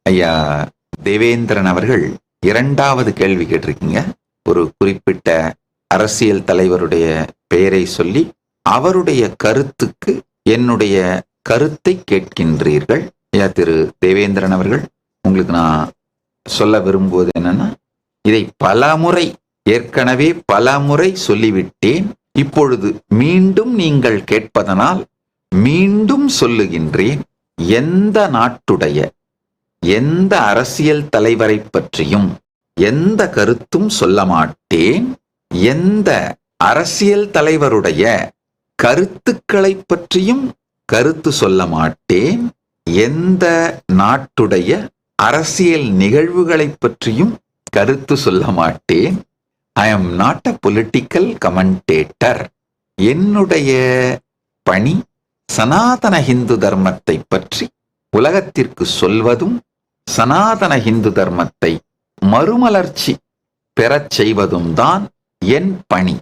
ஐயா தேவேந்திரன் அவர்கள் இரண்டாவது கேள்வி கேட்டிருக்கீங்க. ஒரு குறிப்பிட்ட அரசியல் தலைவருடைய பெயரை சொல்லி அவருடைய கருத்துக்கு என்னுடைய கருத்தை கேட்கின்றீர்கள். ஐயா திரு தேவேந்திரன் அவர்கள், உங்களுக்கு நான் சொல்ல விரும்புவது என்னன்னா, இதை ஏற்கனவே பலமுறை சொல்லிவிட்டேன். இப்பொழுது மீண்டும் நீங்கள் கேட்பதனால் மீண்டும் சொல்லுகின்றேன். எந்த நாட்டுடைய எந்த அரசியல் தலைவரை பற்றியும் எந்த கருத்தும் சொல்ல மாட்டேன். எந்த அரசியல் தலைவருடைய கருத்துக்களை பற்றியும் கருத்து சொல்ல மாட்டேன். எந்த நாட்டுடைய அரசியல் நிகழ்வுகளை பற்றியும் கருத்து சொல்ல மாட்டேன். I am not a political commentator. என்னுடைய பணி சனாதன ஹிந்து தர்மத்தை பற்றி உலகத்திற்கு சொல்வதும் சனாதன ஹிந்து தர்மத்தை மறுமலர்ச்சி பெறச் செய்வதும் தான் என் பணி.